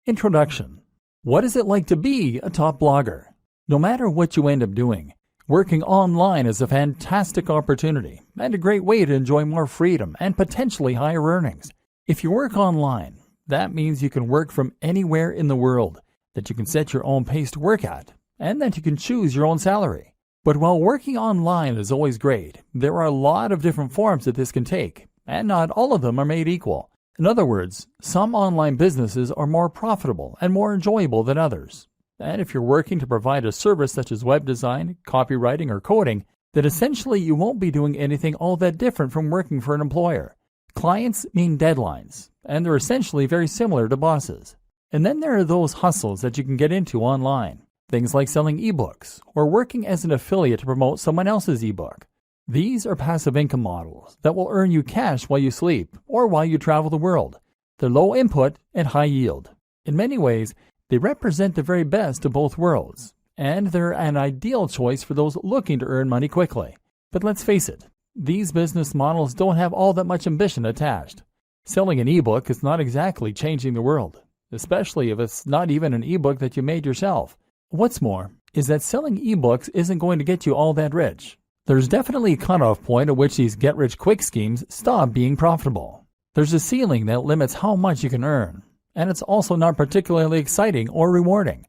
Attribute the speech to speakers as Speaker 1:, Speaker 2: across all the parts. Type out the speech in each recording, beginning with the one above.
Speaker 1: Introduction. What is it like to be a top blogger? No matter what you end up doing, working online is a fantastic opportunity and a great way to enjoy more freedom and potentially higher earnings. If you work online, that means you can work from anywhere in the world, that you can set your own pace to work at, and that you can choose your own salary. But while working online is always great, there are a lot of different forms that this can take, and not all of them are made equal. In other words, some online businesses are more profitable and more enjoyable than others. And if you're working to provide a service such as web design, copywriting, or coding, then essentially you won't be doing anything all that different from working for an employer. Clients mean deadlines, and they're essentially very similar to bosses. And then there are those hustles that you can get into online. Things like selling ebooks or working as an affiliate to promote someone else's ebook. These are passive income models that will earn you cash while you sleep or while you travel the world. They're low input and high yield. In many ways, they represent the very best of both worlds, and they're an ideal choice for those looking to earn money quickly. But let's face it, these business models don't have all that much ambition attached. Selling an ebook is not exactly changing the world, especially if it's not even an ebook that you made yourself. What's more is that selling ebooks isn't going to get you all that rich. There's definitely a cutoff point at which these get-rich-quick schemes stop being profitable. There's a ceiling that limits how much you can earn, and it's also not particularly exciting or rewarding.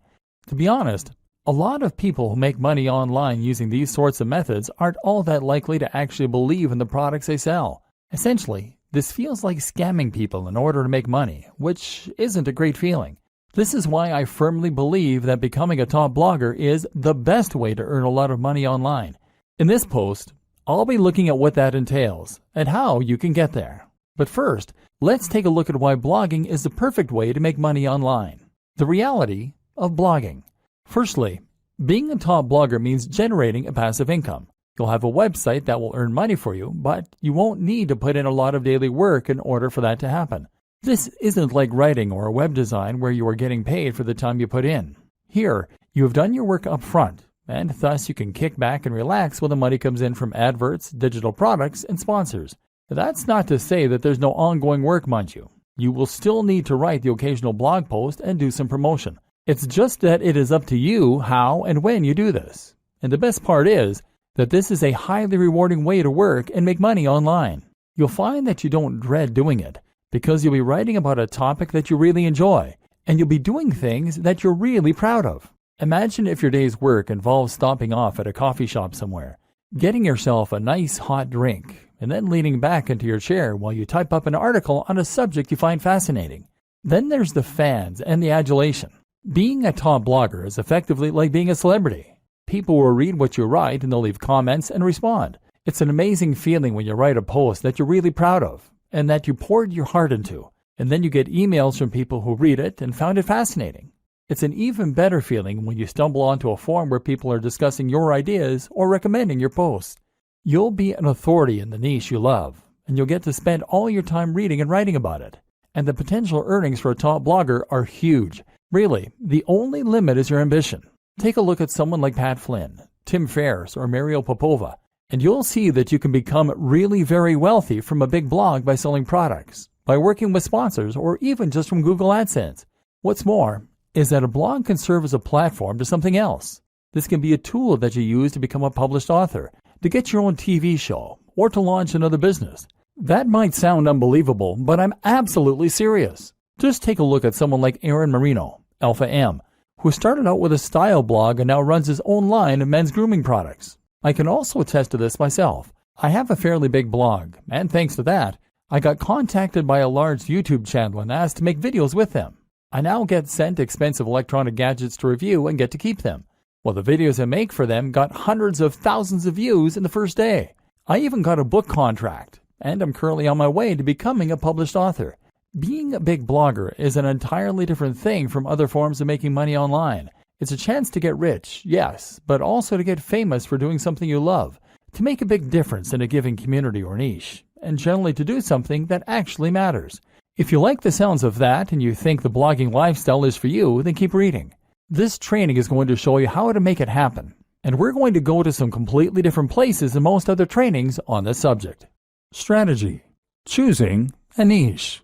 Speaker 1: To be honest, a lot of people who make money online using these sorts of methods aren't all that likely to actually believe in the products they sell. Essentially, this feels like scamming people in order to make money, which isn't a great feeling. This is why I firmly believe that becoming a top blogger is the best way to earn a lot of money online. In this post, I'll be looking at what that entails and how you can get there. But first, let's take a look at why blogging is the perfect way to make money online. The reality of blogging. Firstly, being a top blogger means generating a passive income. You'll have a website that will earn money for you, but you won't need to put in a lot of daily work in order for that to happen. This isn't like writing or web design where you are getting paid for the time you put in. Here, you have done your work up front, and thus you can kick back and relax when the money comes in from adverts, digital products, and sponsors. That's not to say that there's no ongoing work, mind you. You will still need to write the occasional blog post and do some promotion. It's just that it is up to you how and when you do this. And the best part is that this is a highly rewarding way to work and make money online. You'll find that you don't dread doing it because you'll be writing about a topic that you really enjoy, and you'll be doing things that you're really proud of. Imagine if your day's work involves stopping off at a coffee shop somewhere, getting yourself a nice hot drink, and then leaning back into your chair while you type up an article on a subject you find fascinating. Then there's the fans and the adulation. Being a top blogger is effectively like being a celebrity. People will read what you write and they'll leave comments and respond. It's an amazing feeling when you write a post that you're really proud of and that you poured your heart into, and then you get emails from people who read it and found it fascinating. It's an even better feeling when you stumble onto a forum where people are discussing your ideas or recommending your posts. You'll be an authority in the niche you love, and you'll get to spend all your time reading and writing about it. And the potential earnings for a top blogger are huge. Really, the only limit is your ambition. Take a look at someone like Pat Flynn, Tim Ferriss, or Mario Popova, and you'll see that you can become really very wealthy from a big blog by selling products, by working with sponsors, or even just from Google AdSense. What's more is that a blog can serve as a platform to something else. This can be a tool that you use to become a published author, to get your own TV show, or to launch another business. That might sound unbelievable, but I'm absolutely serious. Just take a look at someone like Aaron Marino, Alpha M, who started out with a style blog and now runs his own line of men's grooming products. I can also attest to this myself. I have a fairly big blog, and thanks to that, I got contacted by a large YouTube channel and asked to make videos with them. I now get sent expensive electronic gadgets to review and get to keep them. Well, the videos I make for them got hundreds of thousands of views in the first day. I even got a book contract, and I'm currently on my way to becoming a published author. Being a big blogger is an entirely different thing from other forms of making money online. It's a chance to get rich, yes, but also to get famous for doing something you love, to make a big difference in a given community or niche, and generally to do something that actually matters. If you like the sounds of that and you think the blogging lifestyle is for you, then keep reading. This training is going to show you how to make it happen, and we're going to go to some completely different places than most other trainings on this subject. Strategy. Choosing a niche.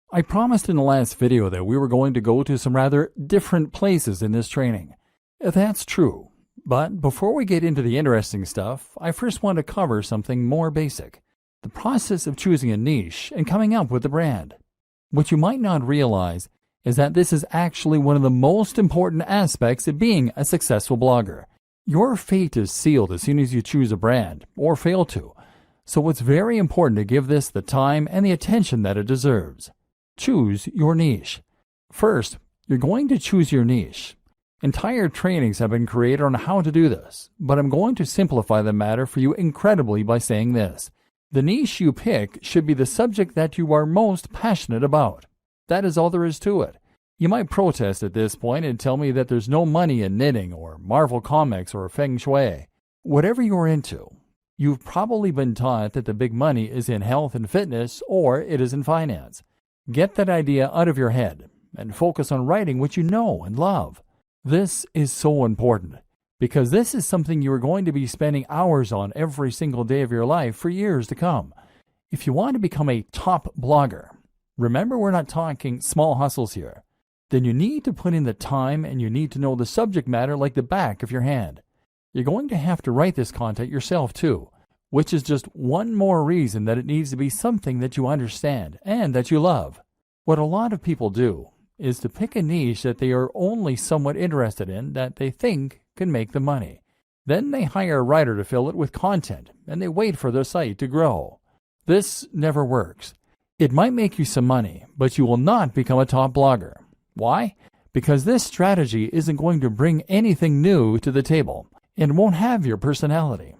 Speaker 1: I promised in the last video that we were going to go to some rather different places in this training. That's true, but before we get into the interesting stuff, I first want to cover something more basic: the process of choosing a niche and coming up with a brand. What you might not realize is that this is actually one of the most important aspects of being a successful blogger. Your fate is sealed as soon as you choose a brand, or fail to, so it's very important to give this the time and the attention that it deserves. Choose your niche. First, you're going to choose your niche. Entire trainings have been created on how to do this, but I'm going to simplify the matter for you incredibly by saying this: the niche you pick should be the subject that you are most passionate about. That is all there is to it. You might protest at this point and tell me that there's no money in knitting or Marvel Comics or Feng Shui. Whatever you're into, you've probably been taught that the big money is in health and fitness, or it is in finance. Get that idea out of your head and focus on writing what you know and love. This is so important because this is something you are going to be spending hours on every single day of your life for years to come. If you want to become a top blogger, remember we're not talking small hustles here, then you need to put in the time and you need to know the subject matter like the back of your hand. You're going to have to write this content yourself too, which is just one more reason that it needs to be something that you understand and that you love. What a lot of people do is to pick a niche that they are only somewhat interested in that they think can make them money. Then they hire a writer to fill it with content and they wait for their site to grow. This never works. It might make you some money, but you will not become a top blogger. Why? Because this strategy isn't going to bring anything new to the table and won't have your personality.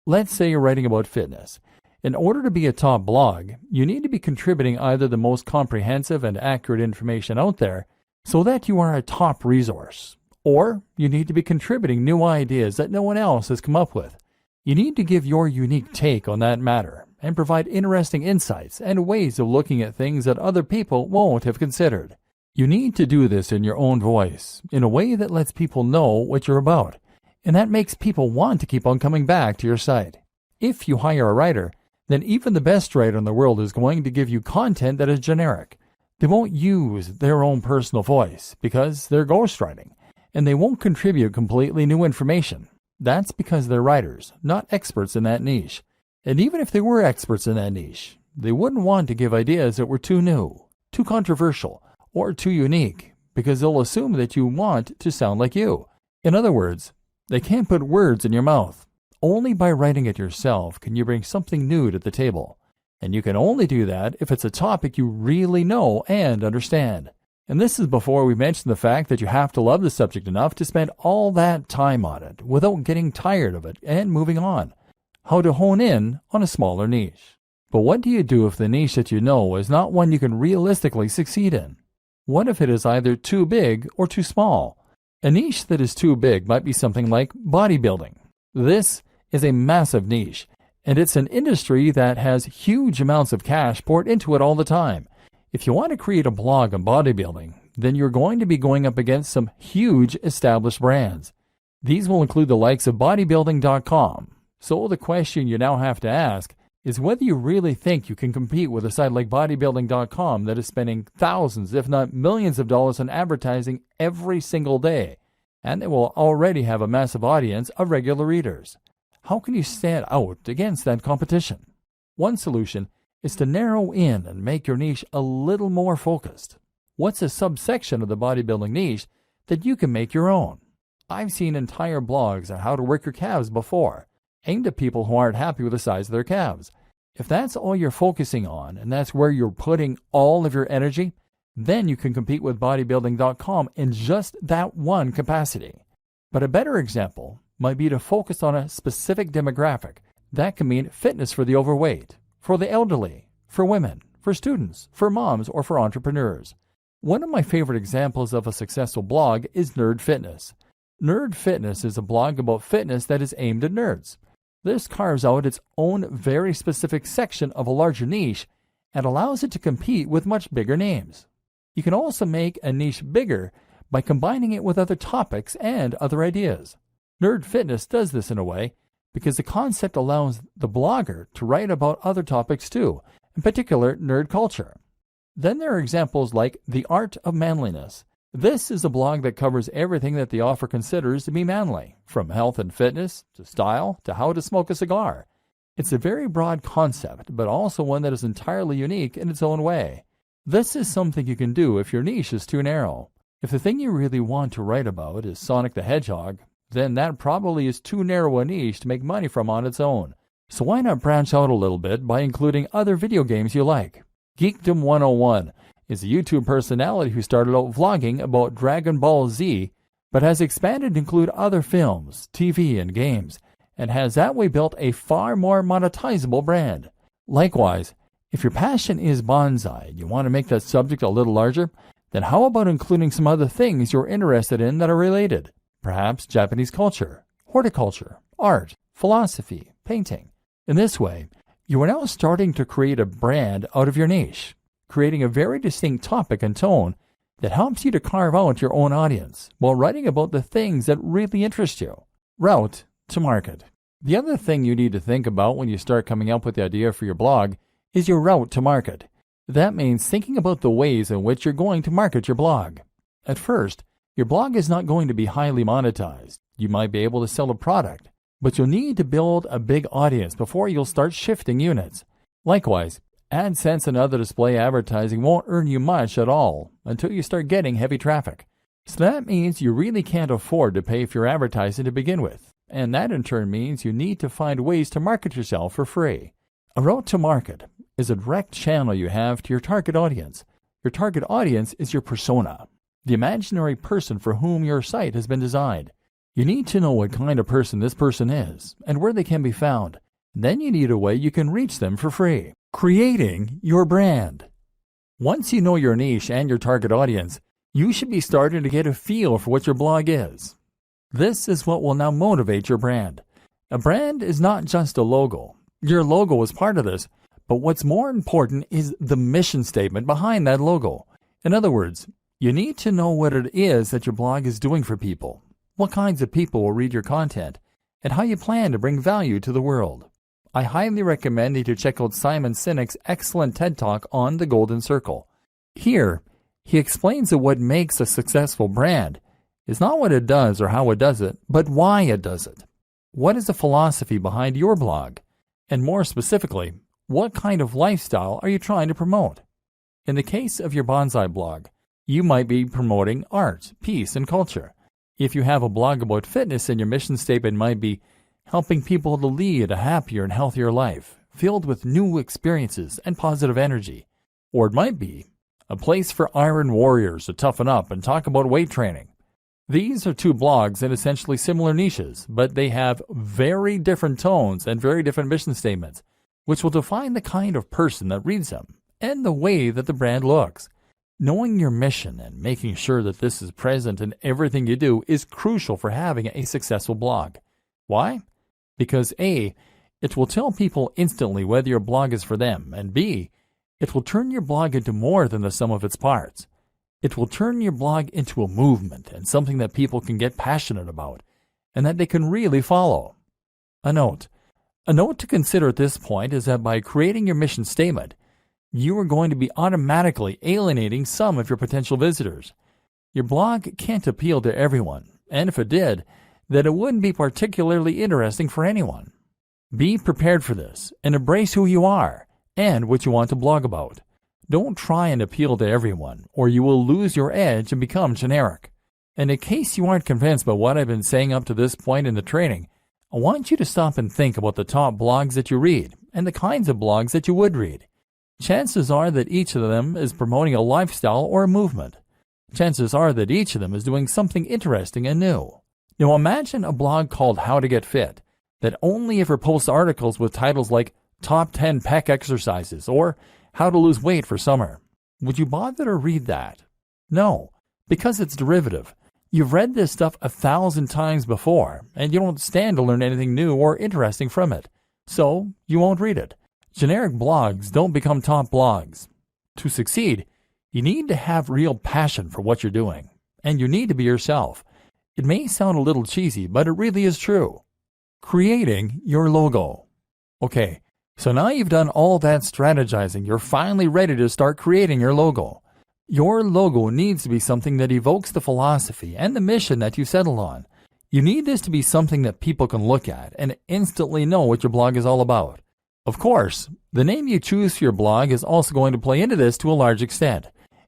Speaker 1: Let's say you're writing about fitness. In order to be a top blog, you need to be contributing either the most comprehensive and accurate information out there so that you are a top resource, or you need to be contributing new ideas that no one else has come up with. You need to give your unique take on that matter and provide interesting insights and ways of looking at things that other people won't have considered. You need to do this in your own voice, in a way that lets people know what you're about, and that makes people want to keep on coming back to your site. If you hire a writer, then even the best writer in the world is going to give you content that is generic. They won't use their own personal voice because they're ghostwriting, and they won't contribute completely new information. That's because they're writers, not experts in that niche. And even if they were experts in that niche, they wouldn't want to give ideas that were too new, too controversial, or too unique, because they'll assume that you want to sound like you. In other words, they can't put words in your mouth. Only by writing it yourself can you bring something new to the table. And you can only do that if it's a topic you really know and understand. And this is before we mention the fact that you have to love the subject enough to spend all that time on it without getting tired of it and moving on. How to hone in on a smaller niche. But what do you do if the niche that you know is not one you can realistically succeed in? What if it is either too big or too small? A niche that is too big might be something like bodybuilding. This is a massive niche, and it's an industry that has huge amounts of cash poured into it all the time. If you want to create a blog on bodybuilding, then you're going to be going up against some huge established brands. These will include the likes of bodybuilding.com. So the question you now have to ask is whether you really think you can compete with a site like bodybuilding.com that is spending thousands, if not millions of dollars on advertising every single day, and they will already have a massive audience of regular readers. How can you stand out against that competition? One solution is to narrow in and make your niche a little more focused. What's a subsection of the bodybuilding niche that you can make your own? I've seen entire blogs on how to work your calves before, aimed at people who aren't happy with the size of their calves. If that's all you're focusing on and that's where you're putting all of your energy, then you can compete with bodybuilding.com in just that one capacity. But a better example might be to focus on a specific demographic. That can mean fitness for the overweight, for the elderly, for women, for students, for moms, or for entrepreneurs. One of my favorite examples of a successful blog is Nerd Fitness. Nerd Fitness is a blog about fitness that is aimed at nerds. This carves out its own very specific section of a larger niche and allows it to compete with much bigger names. You can also make a niche bigger by combining it with other topics and other ideas. Nerd Fitness does this in a way because the concept allows the blogger to write about other topics too, in particular nerd culture. Then there are examples like The Art of Manliness. This is a blog that covers everything that the author considers to be manly, from health and fitness, to style, to how to smoke a cigar. It's a very broad concept, but also one that is entirely unique in its own way. This is something you can do if your niche is too narrow. If the thing you really want to write about is Sonic the Hedgehog, then that probably is too narrow a niche to make money from on its own. So why not branch out a little bit by including other video games you like? Geekdom 101 is a YouTube personality who started out vlogging about Dragon Ball Z, but has expanded to include other films, TV, and games, and has that way built a far more monetizable brand. Likewise, if your passion is bonsai and you want to make that subject a little larger, then how about including some other things you're interested in that are related? Perhaps Japanese culture, horticulture, art, philosophy, painting. In this way, you are now starting to create a brand out of your niche, creating a very distinct topic and tone that helps you to carve out your own audience while writing about the things that really interest you. Route to market. The other thing you need to think about when you start coming up with the idea for your blog is your route to market. That means thinking about the ways in which you're going to market your blog. At first, your blog is not going to be highly monetized. You might be able to sell a product, but you'll need to build a big audience before you'll start shifting units. Likewise, AdSense and other display advertising won't earn you much at all until you start getting heavy traffic. So that means you really can't afford to pay for your advertising to begin with, and that in turn means you need to find ways to market yourself for free. A route to market is a direct channel you have to your target audience. Your target audience is your persona, the imaginary person for whom your site has been designed. You need to know what kind of person this person is and where they can be found. Then you need a way you can reach them for free. Creating your brand. Once you know your niche and your target audience, you should be starting to get a feel for what your blog is. This is what will now motivate your brand. A brand is not just a logo. Your logo is part of this, but what's more important is the mission statement behind that logo. In other words, you need to know what it is that your blog is doing for people, what kinds of people will read your content, and how you plan to bring value to the world. I highly recommend you to check out Simon Sinek's excellent TED Talk on the Golden Circle. Here, he explains that what makes a successful brand is not what it does or how it does it, but why it does it. What is the philosophy behind your blog? And more specifically, what kind of lifestyle are you trying to promote? In the case of your bonsai blog, you might be promoting art, peace, and culture. If you have a blog about fitness, then your mission statement might be helping people to lead a happier and healthier life, filled with new experiences and positive energy. Or it might be a place for iron warriors to toughen up and talk about weight training. These are two blogs in essentially similar niches, but they have very different tones and very different mission statements, which will define the kind of person that reads them and the way that the brand looks. Knowing your mission and making sure that this is present in everything you do is crucial for having a successful blog. Why? Because A, it will tell people instantly whether your blog is for them, and B, it will turn your blog into more than the sum of its parts. It will turn your blog into a movement and something that people can get passionate about and that they can really follow. A note to consider at this point is that by creating your mission statement, you are going to be automatically alienating some of your potential visitors. Your blog can't appeal to everyone, and if it did, then it wouldn't be particularly interesting for anyone. Be prepared for this and embrace who you are and what you want to blog about. Don't try and appeal to everyone, or you will lose your edge and become generic. And in case you aren't convinced by what I've been saying up to this point in the training, I want you to stop and think about the top blogs that you read and the kinds of blogs that you would read. Chances are that each of them is promoting a lifestyle or a movement. Chances are that each of them is doing something interesting and new. Now imagine a blog called How to Get Fit that only ever posts articles with titles like Top 10 Pec Exercises or How to Lose Weight for Summer. Would you bother to read that? No, because it's derivative. You've read this stuff 1,000 times before, and you don't stand to learn anything new or interesting from it. So, you won't read it. Generic blogs don't become top blogs. To succeed, you need to have real passion for what you're doing, and you need to be yourself. It may sound a little cheesy, but it really is true. Creating your logo. Okay, So now you've done all that strategizing, you're finally ready to start creating your logo. Your logo needs to be something that evokes the philosophy and the mission that you settled on. You need this to be something that people can look at and instantly know what your blog is all about. Of course, the name you choose for your blog is also going to play into this to a large extent.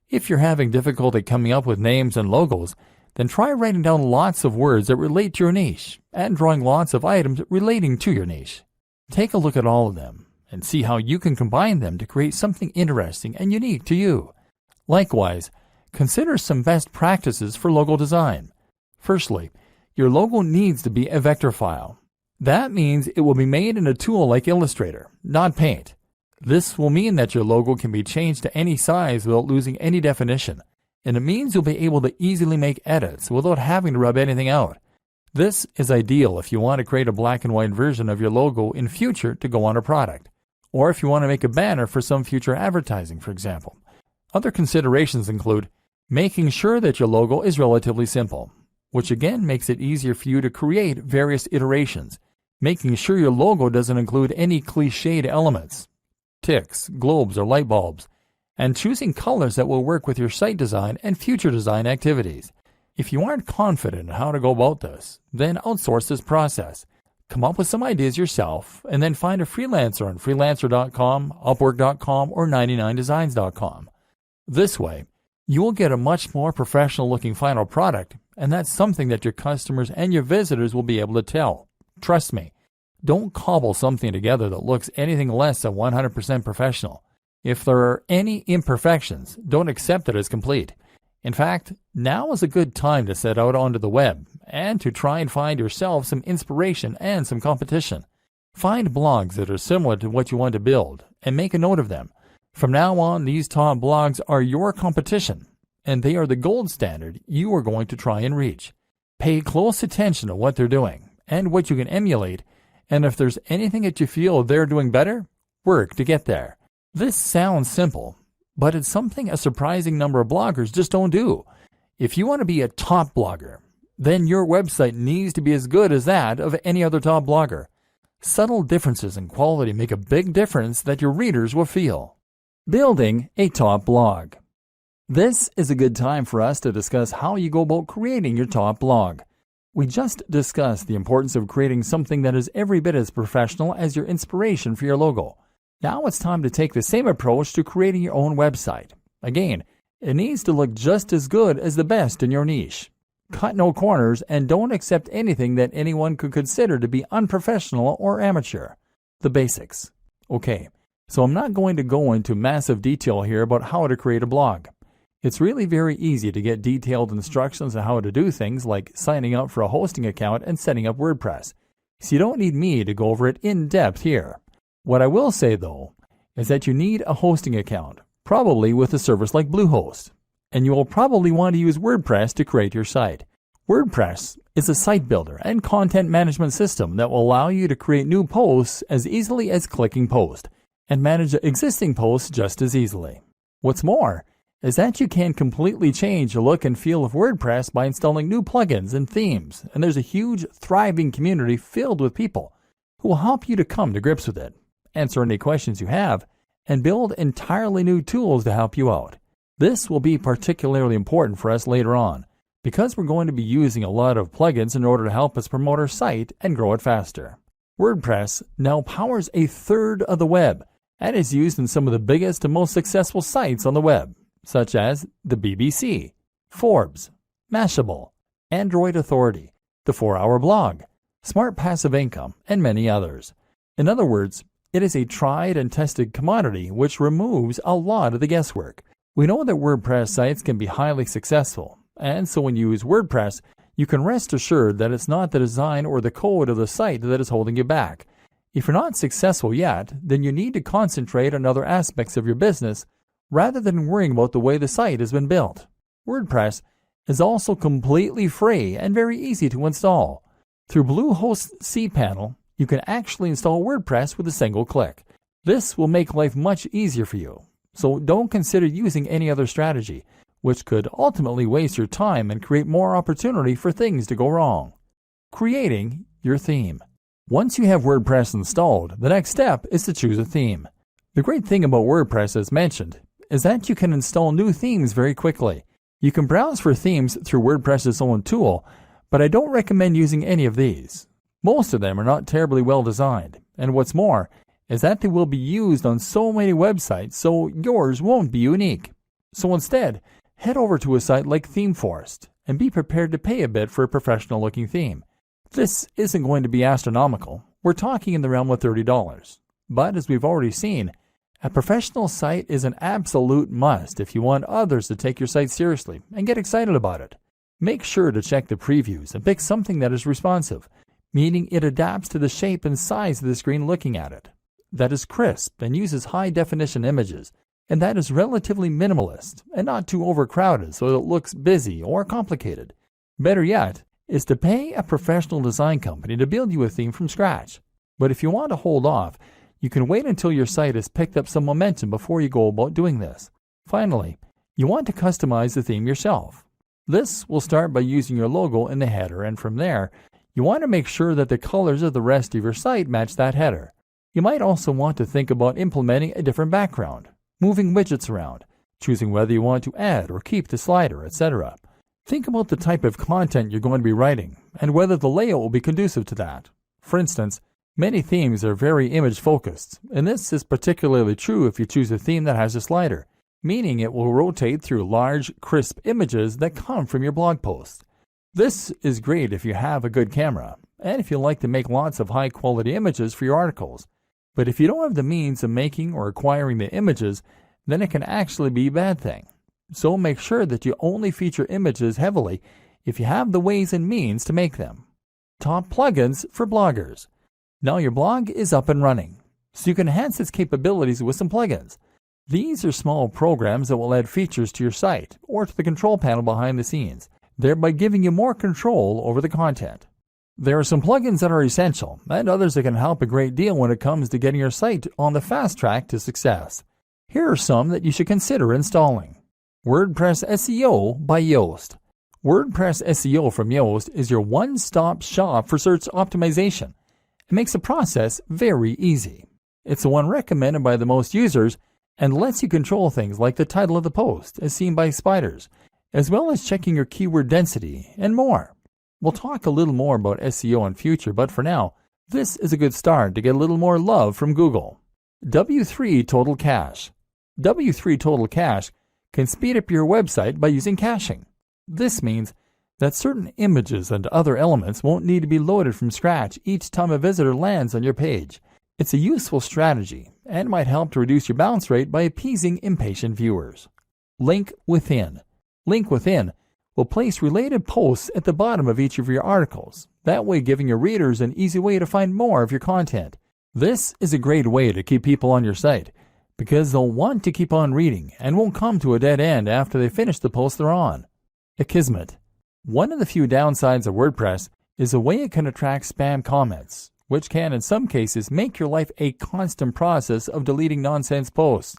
Speaker 1: If you're having difficulty coming up with names and logos, then try writing down lots of words that relate to your niche and drawing lots of items relating to your niche. Take a look at all of them and see how you can combine them to create something interesting and unique to you. Likewise, consider some best practices for logo design. Firstly, your logo needs to be a vector file. That means it will be made in a tool like Illustrator, not Paint. This will mean that your logo can be changed to any size without losing any definition, and it means you'll be able to easily make edits without having to rub anything out. This is ideal if you want to create a black and white version of your logo in future to go on a product, or if you want to make a banner for some future advertising, for example. Other considerations include making sure that your logo is relatively simple, which again makes it easier for you to create various iterations, making sure your logo doesn't include any cliched elements, ticks, globes, or light bulbs, and choosing colors that will work with your site design and future design activities. If you aren't confident in how to go about this, then outsource this process. Come up with some ideas yourself, and then find a freelancer on freelancer.com, upwork.com, or 99designs.com. This way, you will get a much more professional-looking final product, and that's something that your customers and your visitors will be able to tell. Trust me, don't cobble something together that looks anything less than 100% professional. If there are any imperfections, don't accept it as complete. In fact, now is a good time to set out onto the web and to try and find yourself some inspiration and some competition. Find blogs that are similar to what you want to build and make a note of them. From now on, these top blogs are your competition, and they are the gold standard you are going to try and reach. Pay close attention to what they're doing and what you can emulate, and if there's anything that you feel they're doing better, work to get there. This sounds simple, but it's something a surprising number of bloggers just don't do. If you want to be a top blogger, then your website needs to be as good as that of any other top blogger. Subtle differences in quality make a big difference that your readers will feel. Building a top blog. This is a good time for us to discuss how you go about creating your top blog. We just discussed the importance of creating something that is every bit as professional as your inspiration for your logo. Now it's time to take the same approach to creating your own website. Again, it needs to look just as good as the best in your niche. Cut no corners and don't accept anything that anyone could consider to be unprofessional or amateur. The basics. Okay, so I'm not going to go into massive detail here about how to create a blog. It's really very easy to get detailed instructions on how to do things like signing up for a hosting account and setting up WordPress. So you don't need me to go over it in depth here. What I will say, though, is that you need a hosting account, probably with a service like Bluehost, and you will probably want to use WordPress to create your site. WordPress is a site builder and content management system that will allow you to create new posts as easily as clicking post, and manage existing posts just as easily. What's more is that you can completely change the look and feel of WordPress by installing new plugins and themes, and there's a huge, thriving community filled with people who will help you to come to grips with it, answer any questions you have, and build entirely new tools to help you out. This will be particularly important for us later on, because we're going to be using a lot of plugins in order to help us promote our site and grow it faster. WordPress now powers a third of the web and is used in some of the biggest and most successful sites on the web, such as the BBC, Forbes, Mashable, Android Authority, the 4-Hour Blog, Smart Passive Income, and many others. In other words, it is a tried and tested commodity which removes a lot of the guesswork. We know that WordPress sites can be highly successful, and so when you use WordPress, you can rest assured that it's not the design or the code of the site that is holding you back. If you're not successful yet, then you need to concentrate on other aspects of your business rather than worrying about the way the site has been built. WordPress is also completely free and very easy to install. Through Bluehost cPanel, you can actually install WordPress with a single click. This will make life much easier for you, so don't consider using any other strategy, which could ultimately waste your time and create more opportunity for things to go wrong. Creating your theme. Once you have WordPress installed, the next step is to choose a theme. The great thing about WordPress, as mentioned, is that you can install new themes very quickly. You can browse for themes through WordPress's own tool, but I don't recommend using any of these. Most of them are not terribly well designed, and what's more is that they will be used on so many websites, so yours won't be unique. So instead, head over to a site like ThemeForest and be prepared to pay a bit for a professional-looking theme. This isn't going to be astronomical. We're talking in the realm of $30. But as we've already seen, a professional site is an absolute must if you want others to take your site seriously and get excited about it. Make sure to check the previews and pick something that is responsive, meaning it adapts to the shape and size of the screen looking at it, that is crisp and uses high-definition images, and that is relatively minimalist and not too overcrowded so it looks busy or complicated. Better yet is to pay a professional design company to build you a theme from scratch. But if you want to hold off, you can wait until your site has picked up some momentum before you go about doing this. Finally, you want to customize the theme yourself. This will start by using your logo in the header, and from there, you want to make sure that the colors of the rest of your site match that header. You might also want to think about implementing a different background, moving widgets around, choosing whether you want to add or keep the slider, etc. Think about the type of content you're going to be writing and whether the layout will be conducive to that. For instance, many themes are very image-focused, and this is particularly true if you choose a theme that has a slider, meaning it will rotate through large, crisp images that come from your blog post. This is great if you have a good camera, and if you like to make lots of high-quality images for your articles. But if you don't have the means of making or acquiring the images, then it can actually be a bad thing. So make sure that you only feature images heavily if you have the ways and means to make them. Top plugins for bloggers. Now your blog is up and running, so you can enhance its capabilities with some plugins. These are small programs that will add features to your site or to the control panel behind the scenes, thereby giving you more control over the content. There are some plugins that are essential, and others that can help a great deal when it comes to getting your site on the fast track to success. Here are some that you should consider installing. WordPress SEO by Yoast. WordPress SEO from Yoast is your one-stop shop for search optimization. It makes the process very easy. It's the one recommended by the most users and lets you control things like the title of the post as seen by spiders, as well as checking your keyword density and more. We'll talk a little more about SEO in future, but for now, this is a good start to get a little more love from Google. W3 Total Cache. W3 Total Cache can speed up your website by using caching. This means that certain images and other elements won't need to be loaded from scratch each time a visitor lands on your page. It's a useful strategy and might help to reduce your bounce rate by appeasing impatient viewers. Link Within. Link Within will place related posts at the bottom of each of your articles, that way giving your readers an easy way to find more of your content. This is a great way to keep people on your site, because they'll want to keep on reading and won't come to a dead end after they finish the post they're on. Akismet. One of the few downsides of WordPress is the way it can attract spam comments, which can in some cases make your life a constant process of deleting nonsense posts.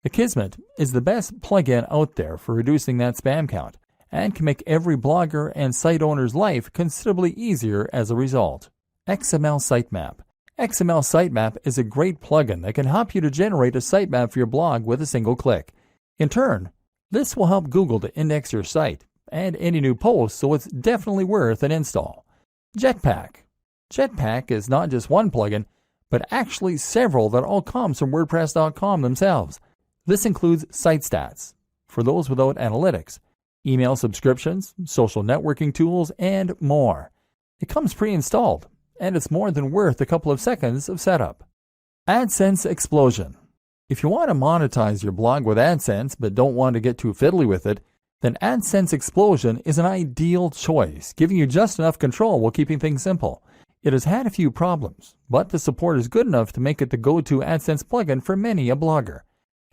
Speaker 1: Akismet is the best plugin out there for reducing that spam count, and can make every blogger and site owner's life considerably easier as a result. XML Sitemap. XML Sitemap is a great plugin that can help you to generate a sitemap for your blog with a single click. In turn, this will help Google to index your site and any new posts, so it's definitely worth an install. Jetpack. Jetpack is not just one plugin, but actually several that all comes from WordPress.com themselves. This includes site stats, for those without analytics, email subscriptions, social networking tools, and more. It comes pre-installed, and it's more than worth a couple of seconds of setup. AdSense Explosion. If you want to monetize your blog with AdSense but don't want to get too fiddly with it, then AdSense Explosion is an ideal choice, giving you just enough control while keeping things simple. It has had a few problems, but the support is good enough to make it the go-to AdSense plugin for many a blogger.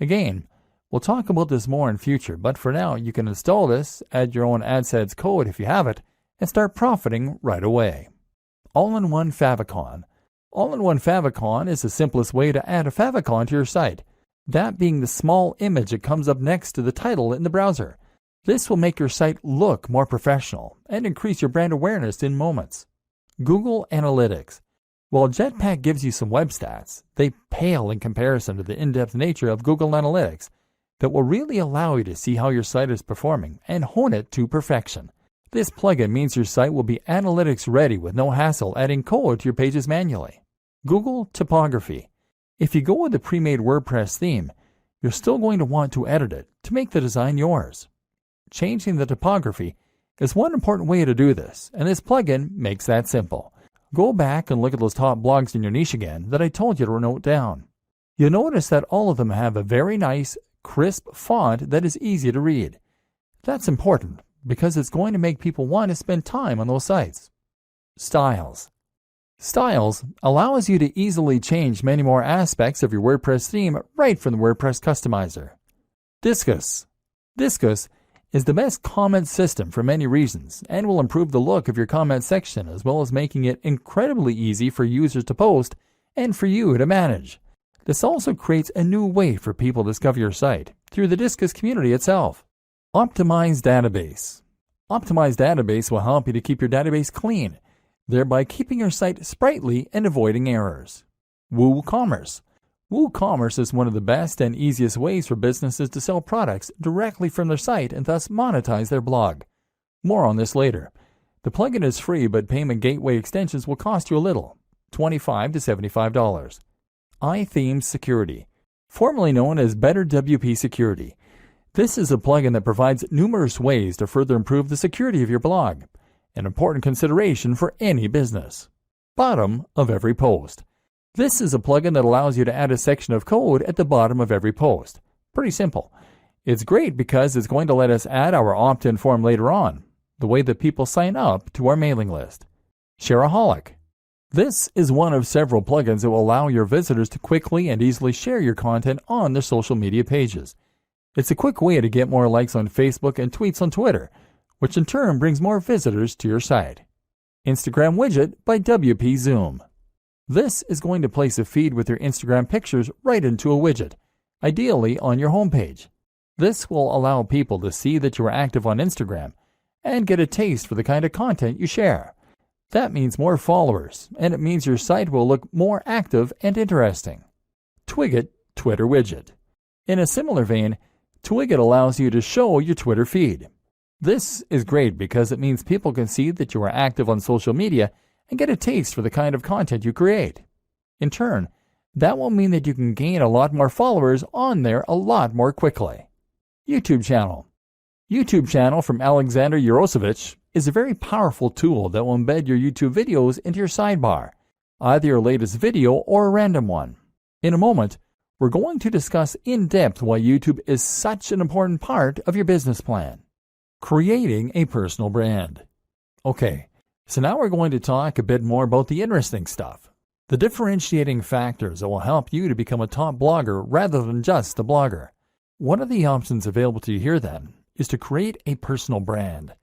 Speaker 1: Again, we'll talk about this more in future, but for now you can install this, add your own AdSense code if you have it, and start profiting right away. All-in-One Favicon. All-in-One Favicon is the simplest way to add a favicon to your site, that being the small image that comes up next to the title in the browser. This will make your site look more professional and increase your brand awareness in moments. Google Analytics. While Jetpack gives you some web stats, they pale in comparison to the in-depth nature of Google Analytics that will really allow you to see how your site is performing and hone it to perfection. This plugin means your site will be analytics ready with no hassle adding code to your pages manually. Google Typography. If you go with the pre-made WordPress theme, you're still going to want to edit it to make the design yours. Changing the typography is one important way to do this, and this plugin makes that simple. Go back and look at those top blogs in your niche again that I told you to note down. You'll notice that all of them have a very nice, crisp font that is easy to read. That's important because it's going to make people want to spend time on those sites. Styles. Styles allows you to easily change many more aspects of your WordPress theme right from the WordPress customizer. Disqus. Disqus is the best comment system for many reasons and will improve the look of your comment section as well as making it incredibly easy for users to post and for you to manage. This also creates a new way for people to discover your site through the Disqus community itself. Optimized Database. Optimized Database will help you to keep your database clean, thereby keeping your site sprightly and avoiding errors. WooCommerce. WooCommerce is one of the best and easiest ways for businesses to sell products directly from their site and thus monetize their blog. More on this later. The plugin is free, but payment gateway extensions will cost you a little, $25 to $75. iThemes Security, formerly known as BetterWP Security. This is a plugin that provides numerous ways to further improve the security of your blog, an important consideration for any business. Bottom of every post. This is a plugin that allows you to add a section of code at the bottom of every post. Pretty simple. It's great because it's going to let us add our opt-in form later on, the way that people sign up to our mailing list. Shareaholic. This is one of several plugins that will allow your visitors to quickly and easily share your content on their social media pages. It's a quick way to get more likes on Facebook and tweets on Twitter, which in turn brings more visitors to your site. Instagram Widget by WP Zoom. This is going to place a feed with your Instagram pictures right into a widget, ideally on your homepage. This will allow people to see that you are active on Instagram and get a taste for the kind of content you share. That means more followers, and it means your site will look more active and interesting. Twigget Twitter Widget. In a similar vein, Twigget allows you to show your Twitter feed. This is great because it means people can see that you are active on social media and get a taste for the kind of content you create. In turn, that will mean that you can gain a lot more followers on there a lot more quickly. YouTube channel. YouTube channel from Alexander Yarosevich is a very powerful tool that will embed your YouTube videos into your sidebar, either your latest video or a random one. In a moment, we're going to discuss in depth why YouTube is such an important part of your business plan. Creating a personal brand. Okay, so now we're going to talk a bit more about the interesting stuff, the differentiating factors that will help you to become a top blogger rather than just a blogger. One of the options available to you here then is to create a personal brand.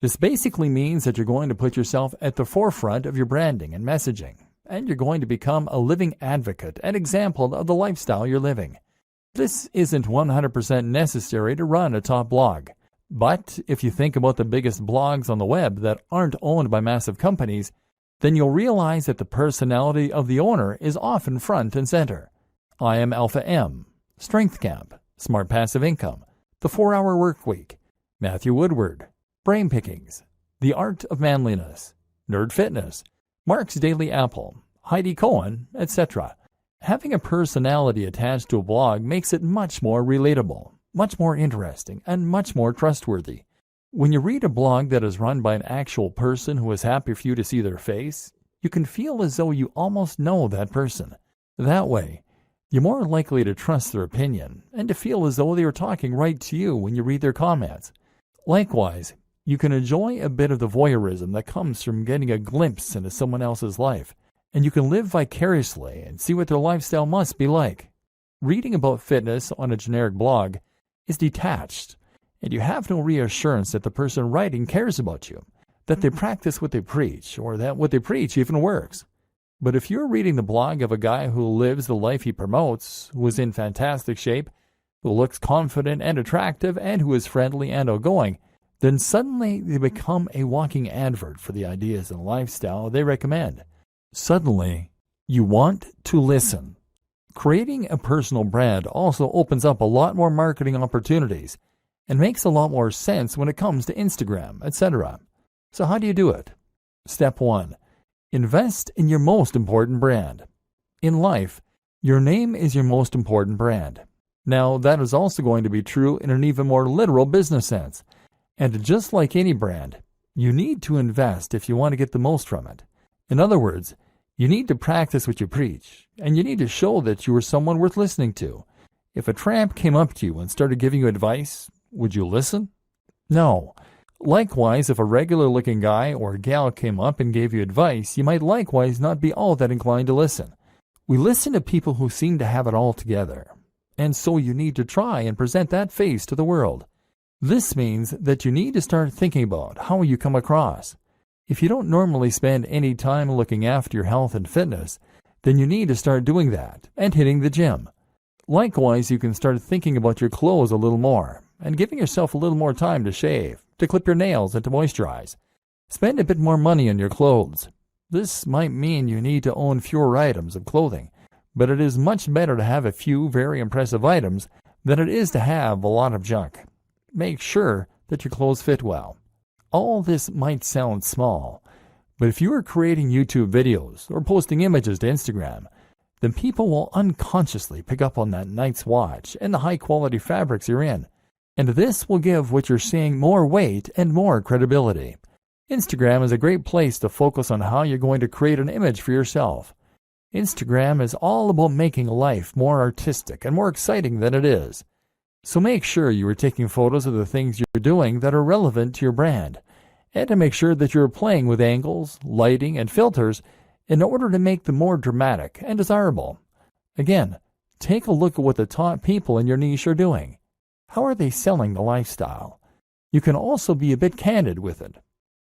Speaker 1: This basically means that you're going to put yourself at the forefront of your branding and messaging, and you're going to become a living advocate and example of the lifestyle you're living. This isn't 100% necessary to run a top blog. But if you think about the biggest blogs on the web that aren't owned by massive companies, then you'll realize that the personality of the owner is often front and center. I Am Alpha M, Strength Camp, Smart Passive Income, The 4-Hour Workweek, Matthew Woodward, Brain Pickings, The Art of Manliness, Nerd Fitness, Mark's Daily Apple, Heidi Cohen, etc. Having a personality attached to a blog makes it much more relatable, much more interesting, and much more trustworthy. When you read a blog that is run by an actual person who is happy for you to see their face, you can feel as though you almost know that person. That way, you're more likely to trust their opinion and to feel as though they are talking right to you when you read their comments. Likewise, you can enjoy a bit of the voyeurism that comes from getting a glimpse into someone else's life, and you can live vicariously and see what their lifestyle must be like. Reading about fitness on a generic blog is detached, and you have no reassurance that the person writing cares about you, that they practice what they preach, or that what they preach even works. But if you're reading the blog of a guy who lives the life he promotes, who is in fantastic shape, who looks confident and attractive, and who is friendly and outgoing, then suddenly they become a walking advert for the ideas and lifestyle they recommend. Suddenly, You want to listen. Creating a personal brand also opens up a lot more marketing opportunities and makes a lot more sense when it comes to Instagram, etc. So how do you do it? Step 1. Invest in your most important brand. In life, your name is your most important brand. Now, that is also going to be true in an even more literal business sense. And just like any brand, you need to invest if you want to get the most from it. In other words, you need to practice what you preach, and you need to show that you are someone worth listening to. If a tramp came up to you and started giving you advice, would you listen? No. Likewise, if a regular-looking guy or gal came up and gave you advice, you might likewise not be all that inclined to listen. We listen to people who seem to have it all together, and so you need to try and present that face to the world. This means that you need to start thinking about how you come across. If you don't normally spend any time looking after your health and fitness, then you need to start doing that and hitting the gym. Likewise, you can start thinking about your clothes a little more and giving yourself a little more time to shave, to clip your nails, and to moisturize. Spend a bit more money on your clothes. This might mean you need to own fewer items of clothing, but it is much better to have a few very impressive items than it is to have a lot of junk. Make sure that your clothes fit well. All this might sound small, but if you are creating YouTube videos or posting images to Instagram, then people will unconsciously pick up on that nice watch and the high-quality fabrics you're in, and this will give what you're saying more weight and more credibility. Instagram is a great place to focus on how you're going to create an image for yourself. Instagram is all about making life more artistic and more exciting than it is. So make sure you are taking photos of the things you're doing that are relevant to your brand, and to make sure that you're playing with angles, lighting, and filters in order to make them more dramatic and desirable. Again, take a look at what the top people in your niche are doing. How are they selling the lifestyle? You can also be a bit candid with it.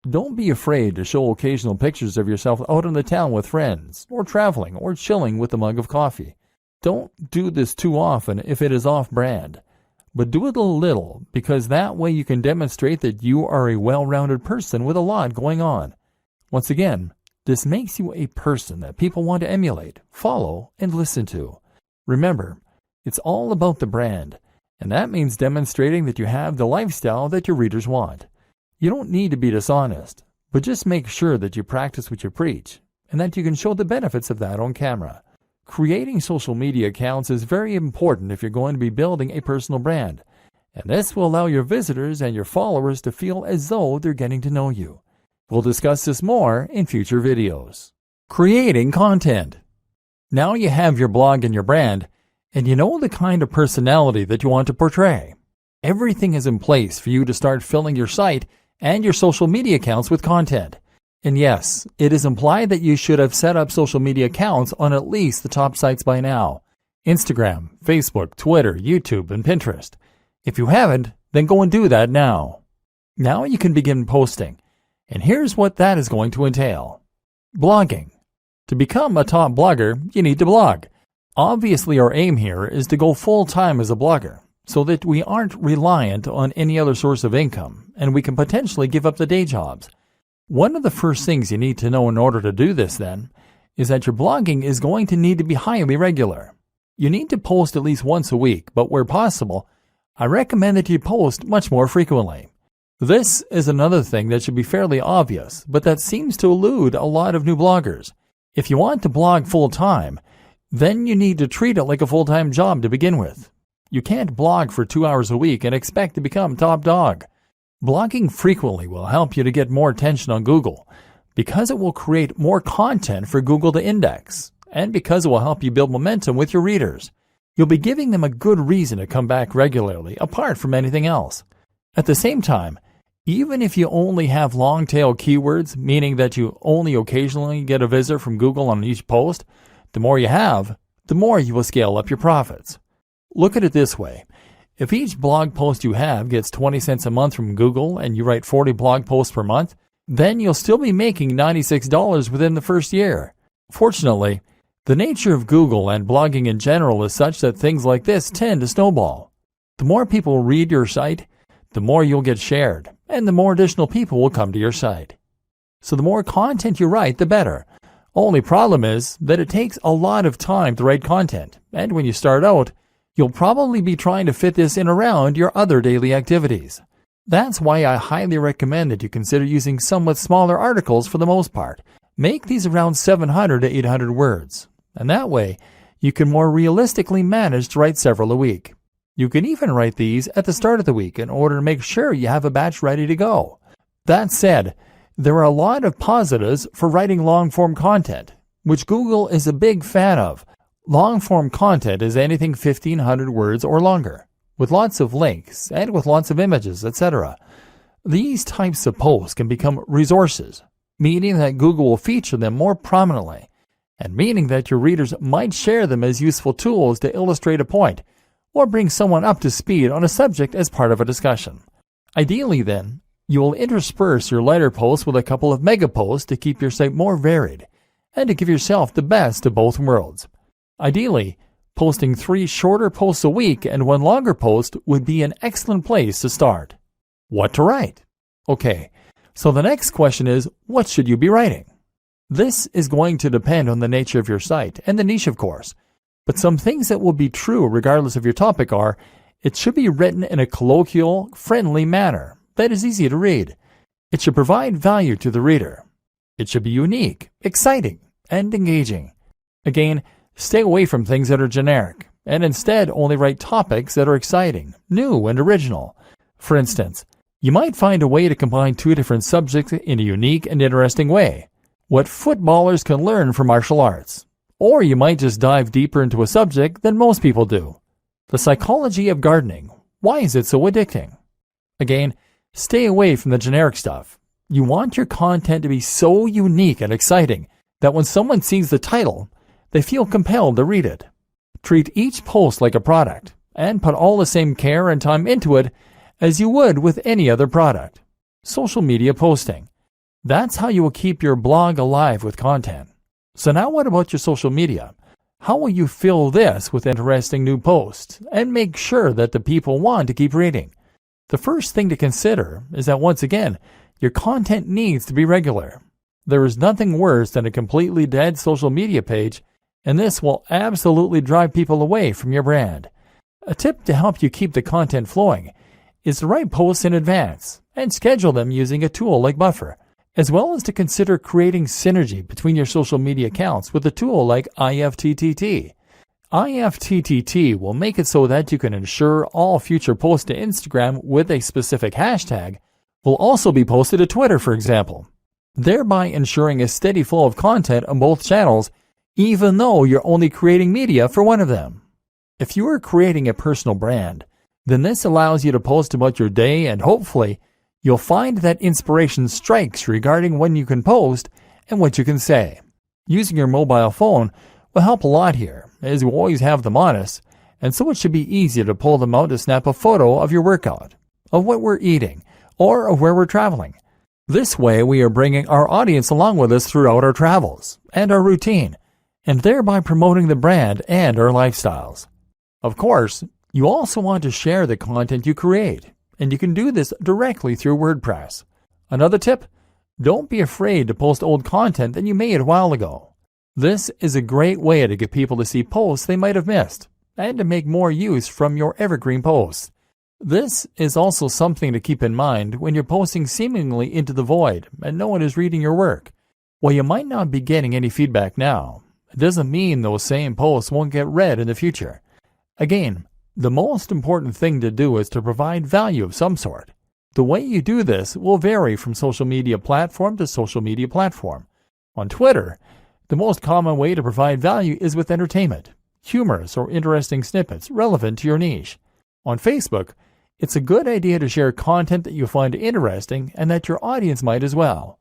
Speaker 1: Don't be afraid to show occasional pictures of yourself out in the town with friends, or traveling, or chilling with a mug of coffee. Don't do this too often if it is off-brand, but do it a little, because that way you can demonstrate that you are a well-rounded person with a lot going on. Once again, this makes you a person that people want to emulate, follow, and listen to. Remember, it's all about the brand, and that means demonstrating that you have the lifestyle that your readers want. You don't need to be dishonest, but just make sure that you practice what you preach, and that you can show the benefits of that on camera. Creating social media accounts is very important if you're going to be building a personal brand, and this will allow your visitors and your followers to feel as though they're getting to know you. We'll discuss this more in future videos. Creating content. Now you have your blog and your brand, and you know the kind of personality that you want to portray. Everything is in place for you to start filling your site and your social media accounts with content. And yes, it is implied that you should have set up social media accounts on at least the top sites by now: Instagram, Facebook, Twitter, YouTube, and Pinterest. If you haven't, then go and do that now. Now you can begin posting, and here's what that is going to entail. Blogging. To become a top blogger, you need to blog. Obviously, our aim here is to go full-time as a blogger, so that we aren't reliant on any other source of income, and we can potentially give up the day jobs. One of the first things you need to know in order to do this, then, is that your blogging is going to need to be highly regular. You need to post at least once a week, but where possible, I recommend that you post much more frequently. This is another thing that should be fairly obvious, but that seems to elude a lot of new bloggers. If you want to blog full-time, then you need to treat it like a full-time job to begin with. You can't blog for 2 hours a week and expect to become top dog. Blogging frequently will help you to get more attention on Google, because it will create more content for Google to index, and because it will help you build momentum with your readers. You'll be giving them a good reason to come back regularly, apart from anything else. At the same time, even if you only have long-tail keywords, meaning that you only occasionally get a visit from Google on each post, the more you have, the more you will scale up your profits. Look at it this way. If each blog post you have gets 20 cents a month from Google and you write 40 blog posts per month, then you'll still be making $96 within the first year. Fortunately, the nature of Google and blogging in general is such that things like this tend to snowball. The more people read your site, the more you'll get shared, and the more additional people will come to your site. So the more content you write, the better. Only problem is that it takes a lot of time to write content, and when you start out, you'll probably be trying to fit this in around your other daily activities. That's why I highly recommend that you consider using somewhat smaller articles for the most part. Make these around 700 to 800 words, and that way you can more realistically manage to write several a week. You can even write these at the start of the week in order to make sure you have a batch ready to go. That said, there are a lot of positives for writing long-form content, which Google is a big fan of. Long-form content is anything 1,500 words or longer, with lots of links and with lots of images, etc. These types of posts can become resources, meaning that Google will feature them more prominently, and meaning that your readers might share them as useful tools to illustrate a point or bring someone up to speed on a subject as part of a discussion. Ideally, then, you will intersperse your lighter posts with a couple of mega posts to keep your site more varied and to give yourself the best of both worlds. Ideally, posting 3 shorter posts a week and 1 longer post would be an excellent place to start. What to write? Okay, so the next question is, what should you be writing? This is going to depend on the nature of your site and the niche, of course, but some things that will be true regardless of your topic are, it should be written in a colloquial, friendly manner that is easy to read. It should provide value to the reader. It should be unique, exciting, and engaging. Again, stay away from things that are generic, and instead only write topics that are exciting, new, and original. For instance, you might find a way to combine 2 different subjects in a unique and interesting way. What footballers can learn from martial arts. Or you might just dive deeper into a subject than most people do. The psychology of gardening. Why is it so addicting? Again, stay away from the generic stuff. You want your content to be so unique and exciting that when someone sees the title, they feel compelled to read it. Treat each post like a product and put all the same care and time into it as you would with any other product. Social media posting. That's how you will keep your blog alive with content. So now what about your social media? How will you fill this with interesting new posts and make sure that the people want to keep reading? The first thing to consider is that once again, your content needs to be regular. There is nothing worse than a completely dead social media page, and this will absolutely drive people away from your brand. A tip to help you keep the content flowing is to write posts in advance and schedule them using a tool like Buffer, as well as to consider creating synergy between your social media accounts with a tool like IFTTT. IFTTT will make it so that you can ensure all future posts to Instagram with a specific hashtag will also be posted to Twitter, for example, thereby ensuring a steady flow of content on both channels, even though you're only creating media for one of them. If you are creating a personal brand, then this allows you to post about your day, and hopefully you'll find that inspiration strikes regarding when you can post and what you can say. Using your mobile phone will help a lot here, as you always have them on us, and so it should be easy to pull them out to snap a photo of your workout, of what we're eating, or of where we're traveling. This way we are bringing our audience along with us throughout our travels and our routine, and thereby promoting the brand and our lifestyles. Of course, you also want to share the content you create, and you can do this directly through WordPress. Another tip, don't be afraid to post old content that you made a while ago. This is a great way to get people to see posts they might have missed, and to make more use from your evergreen posts. This is also something to keep in mind when you're posting seemingly into the void and no one is reading your work. While you might not be getting any feedback now, it doesn't mean those same posts won't get read in the future. Again, the most important thing to do is to provide value of some sort. The way you do this will vary from social media platform to social media platform. On Twitter, the most common way to provide value is with entertainment, humorous or interesting snippets relevant to your niche. On Facebook, it's a good idea to share content that you find interesting and that your audience might as well.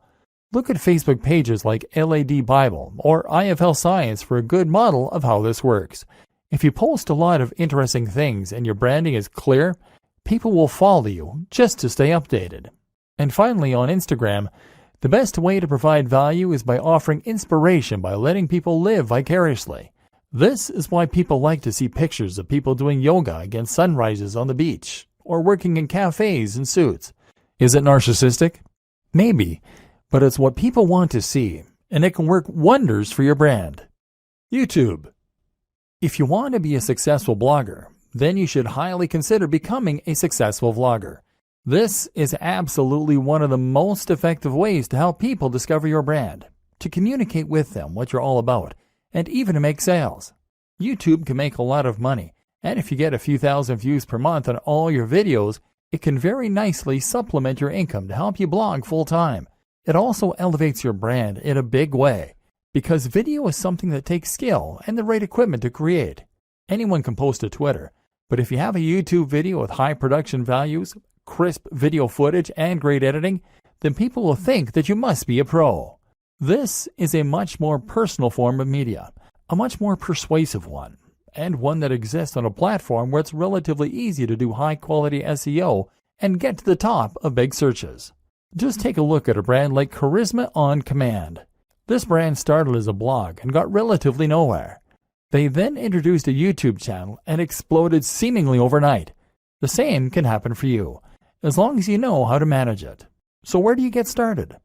Speaker 1: Look at Facebook pages like LAD Bible or IFL Science for a good model of how this works. If you post a lot of interesting things and your branding is clear, people will follow you just to stay updated. And finally, on Instagram, the best way to provide value is by offering inspiration by letting people live vicariously. This is why people like to see pictures of people doing yoga against sunrises on the beach or working in cafes in suits. Is it narcissistic? Maybe, but it's what people want to see, and it can work wonders for your brand. YouTube. If you want to be a successful blogger, then you should highly consider becoming a successful vlogger. This is absolutely one of the most effective ways to help people discover your brand, to communicate with them what you're all about, and even to make sales. YouTube can make a lot of money, and if you get a few thousand views per month on all your videos, it can very nicely supplement your income to help you blog full-time. It also elevates your brand in a big way, because video is something that takes skill and the right equipment to create. Anyone can post to Twitter, but if you have a YouTube video with high production values, crisp video footage, and great editing, then people will think that you must be a pro. This is a much more personal form of media, a much more persuasive one, and one that exists on a platform where it's relatively easy to do high-quality SEO and get to the top of big searches. Just take a look at a brand like Charisma on Command. This brand started as a blog and got relatively nowhere. They then introduced a YouTube channel and exploded seemingly overnight. The same can happen for you, as long as you know how to manage it. So where do you get started?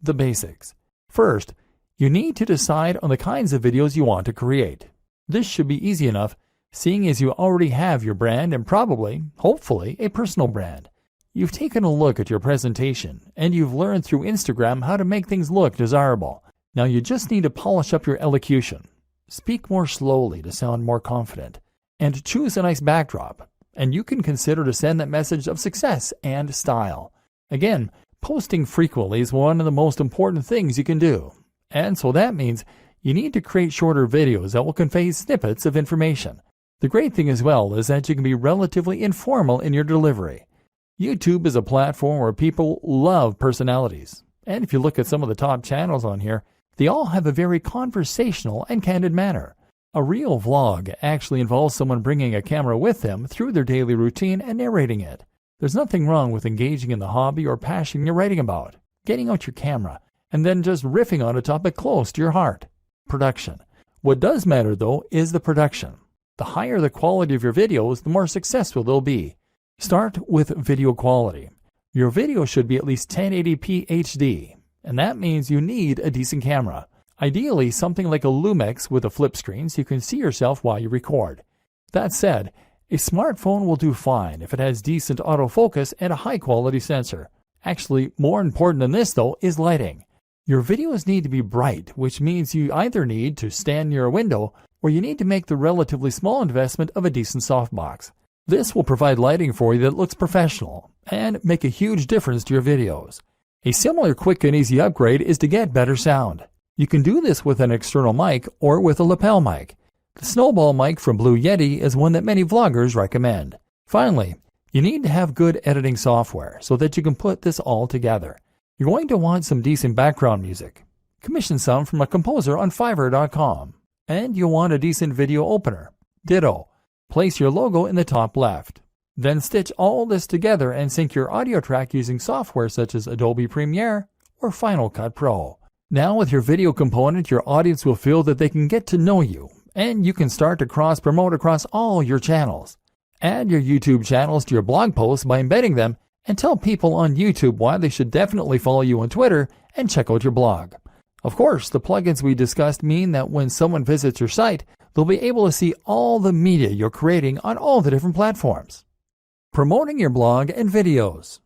Speaker 1: The basics. First, you need to decide on the kinds of videos you want to create. This should be easy enough, seeing as you already have your brand and probably, hopefully, a personal brand. You've taken a look at your presentation, and you've learned through Instagram how to make things look desirable. Now you just need to polish up your elocution. Speak more slowly to sound more confident, and choose a nice backdrop, and you can consider to send that message of success and style. Again, posting frequently is one of the most important things you can do, and so that means you need to create shorter videos that will convey snippets of information. The great thing as well is that you can be relatively informal in your delivery. YouTube is a platform where people love personalities, and if you look at some of the top channels on here, they all have a very conversational and candid manner. A real vlog actually involves someone bringing a camera with them through their daily routine and narrating it. There's nothing wrong with engaging in the hobby or passion you're writing about, getting out your camera, and then just riffing on a topic close to your heart. Production. What does matter, though, is the production. The higher the quality of your videos, the more successful they'll be. Start with video quality. Your video should be at least 1080p HD, and that means you need a decent camera. Ideally, something like a Lumix with a flip screen so you can see yourself while you record. That said, a smartphone will do fine if it has decent autofocus and a high-quality sensor. Actually, more important than this, though, is lighting. Your videos need to be bright, which means you either need to stand near a window or you need to make the relatively small investment of a decent softbox. This will provide lighting for you that looks professional and make a huge difference to your videos. A similar quick and easy upgrade is to get better sound. You can do this with an external mic or with a lapel mic. The Snowball mic from Blue Yeti is one that many vloggers recommend. Finally, you need to have good editing software so that you can put this all together. You're going to want some decent background music. Commission some from a composer on Fiverr.com. And you'll want a decent video opener. Ditto. Place your logo in the top left. Then stitch all this together and sync your audio track using software such as Adobe Premiere or Final Cut Pro. Now with your video component, your audience will feel that they can get to know you, and you can start to cross-promote across all your channels. Add your YouTube channels to your blog posts by embedding them, and tell people on YouTube why they should definitely follow you on Twitter and check out your blog. Of course, the plugins we discussed mean that when someone visits your site, they'll be able to see all the media you're creating on all the different platforms. Promoting your blog and videos.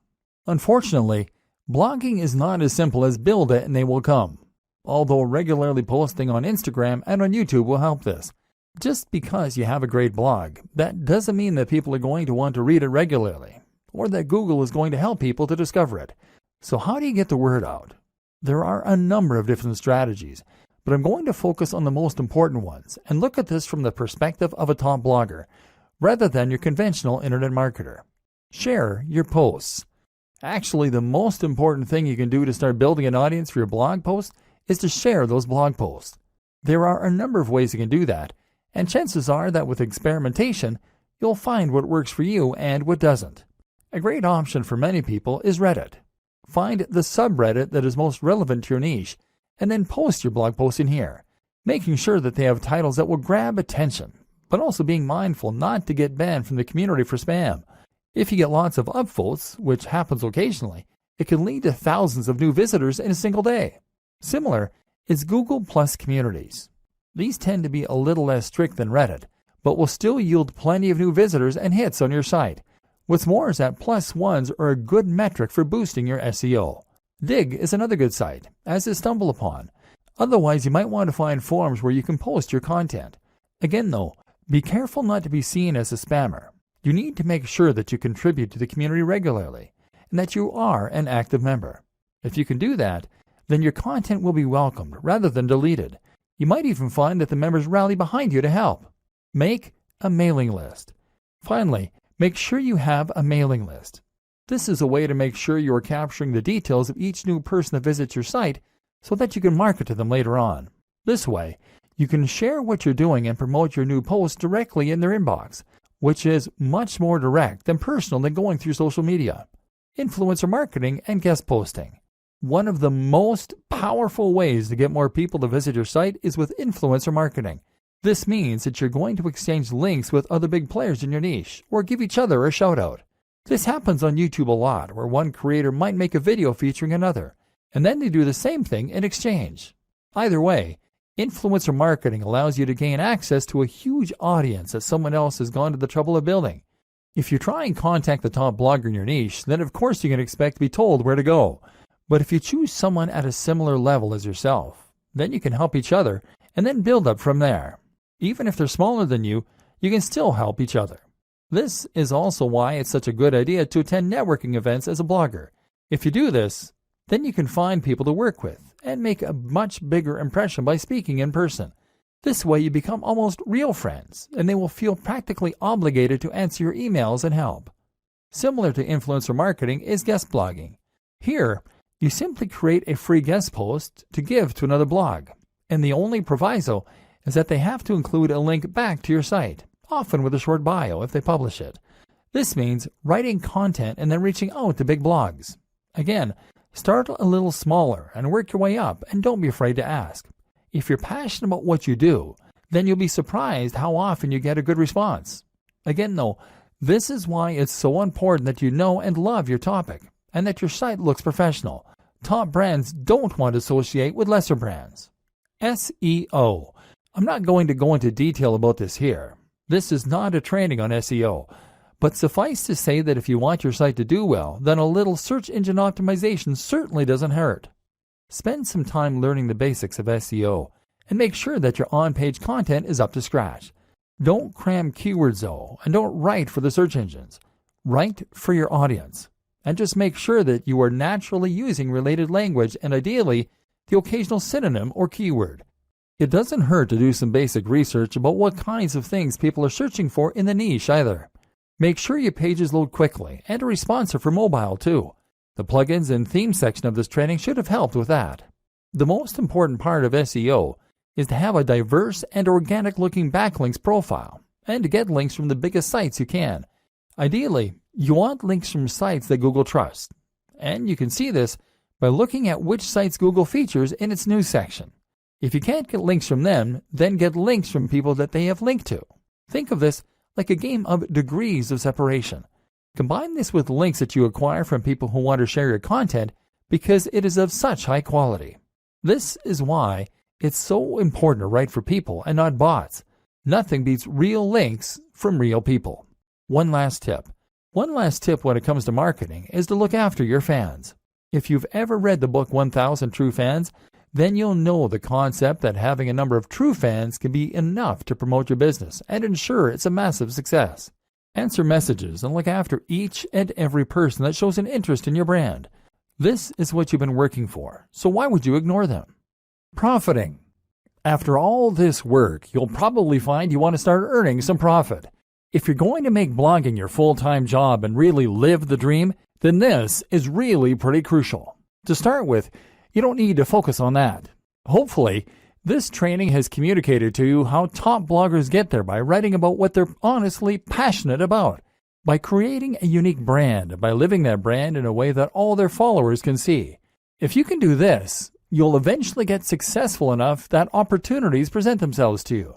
Speaker 1: Unfortunately, blogging is not as simple as build it and they will come. Although regularly posting on Instagram and on YouTube will help this. Just because you have a great blog, that doesn't mean that people are going to want to read it regularly, or that Google is going to help people to discover it. So how do you get the word out? There are a number of different strategies, but I'm going to focus on the most important ones and look at this from the perspective of a top blogger, rather than your conventional internet marketer. Share your posts. Actually, the most important thing you can do to start building an audience for your blog post is to share those blog posts. There are a number of ways you can do that, and chances are that with experimentation, you'll find what works for you and what doesn't. A great option for many people is Reddit. Find the subreddit that is most relevant to your niche, and then post your blog post in here, making sure that they have titles that will grab attention, but also being mindful not to get banned from the community for spam. If you get lots of upvotes, which happens occasionally, it can lead to thousands of new visitors in a single day. Similar, is Google Plus communities. These tend to be a little less strict than Reddit, but will still yield plenty of new visitors and hits on your site. What's more is that plus ones are a good metric for boosting your SEO. Digg is another good site, as is StumbleUpon. Otherwise, you might want to find forums where you can post your content. Again though, be careful not to be seen as a spammer. You need to make sure that you contribute to the community regularly, and that you are an active member. If you can do that, then your content will be welcomed rather than deleted. You might even find that the members rally behind you to help. Make a mailing list. Finally, make sure you have a mailing list. This is a way to make sure you are capturing the details of each new person that visits your site so that you can market to them later on. This way, you can share what you're doing and promote your new posts directly in their inbox, which is much more direct than personal than going through social media. Influencer marketing and guest posting. One of the most powerful ways to get more people to visit your site is with influencer marketing. This means that you're going to exchange links with other big players in your niche, or give each other a shout out. This happens on YouTube a lot, where one creator might make a video featuring another, and then they do the same thing in exchange. Either way, influencer marketing allows you to gain access to a huge audience that someone else has gone to the trouble of building. If you try and contact the top blogger in your niche, then of course you can expect to be told where to go. But if you choose someone at a similar level as yourself, then you can help each other and then build up from there. Even if they're smaller than you, you can still help each other. This is also why it's such a good idea to attend networking events as a blogger. If you do this, then you can find people to work with and make a much bigger impression by speaking in person. This way you become almost real friends, and they will feel practically obligated to answer your emails and help. Similar to influencer marketing is guest blogging. Here, you simply create a free guest post to give to another blog, and the only proviso is that they have to include a link back to your site, often with a short bio if they publish it. This means writing content and then reaching out to big blogs. Again, start a little smaller and work your way up, and don't be afraid to ask. If you're passionate about what you do, then you'll be surprised how often you get a good response. Again though, this is why it's so important that you know and love your topic, and that your site looks professional. Top brands don't want to associate with lesser brands. SEO. I'm not going to go into detail about this here. This is not a training on SEO, but suffice to say that if you want your site to do well, then a little search engine optimization certainly doesn't hurt. Spend some time learning the basics of SEO, and make sure that your on-page content is up to scratch. Don't cram keywords though, and don't write for the search engines. Write for your audience, and just make sure that you are naturally using related language and ideally the occasional synonym or keyword. It doesn't hurt to do some basic research about what kinds of things people are searching for in the niche either. Make sure your pages load quickly and are responsive for mobile too. The plugins and theme section of this training should have helped with that. The most important part of SEO is to have a diverse and organic looking backlinks profile, and to get links from the biggest sites you can. Ideally, you want links from sites that Google trusts, and you can see this by looking at which sites Google features in its news section. If you can't get links from them, then get links from people that they have linked to. Think of this like a game of degrees of separation. Combine this with links that you acquire from people who want to share your content because it is of such high quality. This is why it's so important to write for people and not bots. Nothing beats real links from real people. One last tip when it comes to marketing is to look after your fans. If you've ever read the book 1000 True Fans, then you'll know the concept that having a number of true fans can be enough to promote your business and ensure it's a massive success. Answer messages and look after each and every person that shows an interest in your brand. This is what you've been working for, so why would you ignore them? Profiting. After all this work, you'll probably find you want to start earning some profit. If you're going to make blogging your full-time job and really live the dream, then this is really pretty crucial. To start with, you don't need to focus on that. Hopefully, this training has communicated to you how top bloggers get there by writing about what they're honestly passionate about, by creating a unique brand, and by living that brand in a way that all their followers can see. If you can do this, you'll eventually get successful enough that opportunities present themselves to you.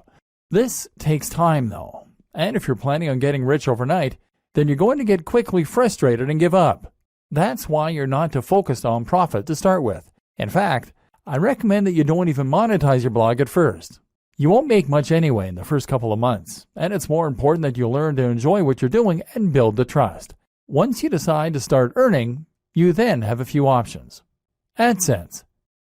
Speaker 1: This takes time though, and if you're planning on getting rich overnight, then you're going to get quickly frustrated and give up. That's why you're not to focus on profit to start with. In fact, I recommend that you don't even monetize your blog at first. You won't make much anyway in the first couple of months, and it's more important that you learn to enjoy what you're doing and build the trust. Once you decide to start earning, you then have a few options. AdSense.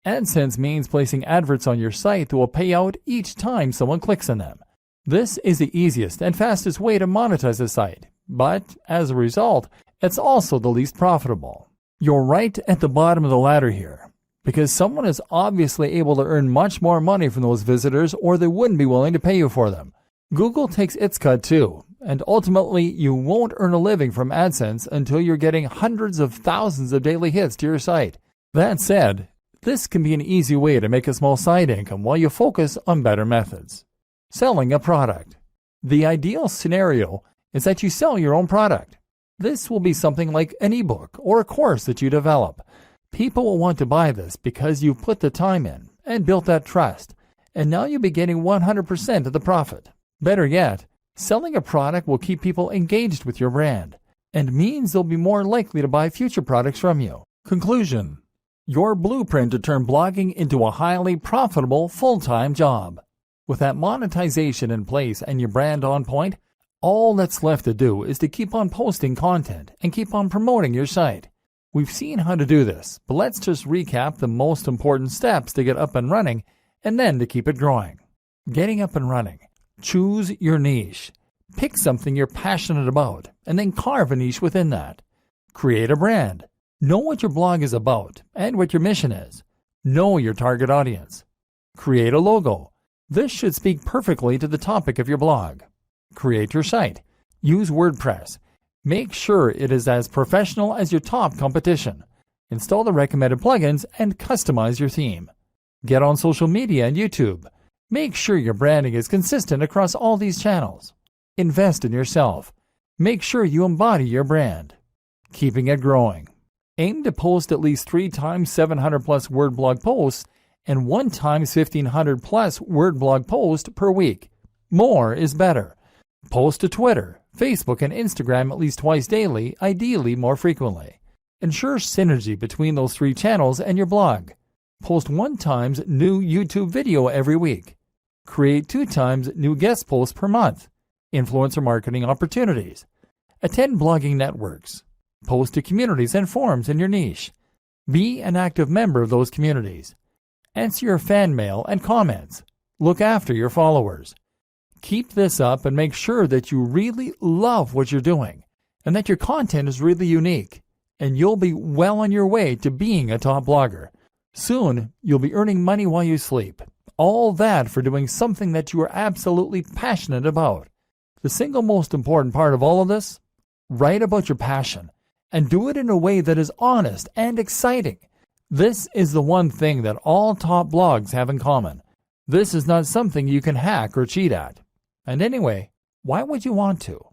Speaker 1: AdSense means placing adverts on your site that will pay out each time someone clicks on them. This is the easiest and fastest way to monetize a site, but as a result, it's also the least profitable. You're right at the bottom of the ladder here, because someone is obviously able to earn much more money from those visitors or they wouldn't be willing to pay you for them. Google takes its cut too, and ultimately you won't earn a living from AdSense until you're getting hundreds of thousands of daily hits to your site. That said, this can be an easy way to make a small side income while you focus on better methods. Selling a product. The ideal scenario is that you sell your own product. This will be something like an ebook or a course that you develop. People will want to buy this because you put the time in and built that trust, and now you'll be getting 100% of the profit. Better yet, selling a product will keep people engaged with your brand and means they'll be more likely to buy future products from you. Conclusion. Your blueprint to turn blogging into a highly profitable full-time job. With that monetization in place and your brand on point, all that's left to do is to keep on posting content and keep on promoting your site. We've seen how to do this, but let's just recap the most important steps to get up and running and then to keep it growing. Getting up and running. Choose your niche. Pick something you're passionate about and then carve a niche within that. Create a brand. Know what your blog is about and what your mission is. Know your target audience. Create a logo. This should speak perfectly to the topic of your blog. Create your site. Use WordPress. Make sure it is as professional as your top competition. Install the recommended plugins and customize your theme. Get on social media and YouTube. Make sure your branding is consistent across all these channels. Invest in yourself. Make sure you embody your brand. Keeping it growing. Aim to post at least 3 times 700 plus word blog posts and 1 times 1500 plus word blog post per week. More is better. Post to Twitter, Facebook, and Instagram at least twice daily, ideally more frequently. Ensure synergy between those 3 channels and your blog. Post 1 times new YouTube video every week. Create 2 times new guest posts per month. Influencer marketing opportunities. Attend blogging networks. Post to communities and forums in your niche. Be an active member of those communities. Answer your fan mail and comments. Look after your followers. Keep this up and make sure that you really love what you're doing and that your content is really unique, and you'll be well on your way to being a top blogger. Soon, you'll be earning money while you sleep. All that for doing something that you are absolutely passionate about. The single most important part of all of this? Write about your passion and do it in a way that is honest and exciting. This is the one thing that all top blogs have in common. This is not something you can hack or cheat at. And anyway, why would you want to?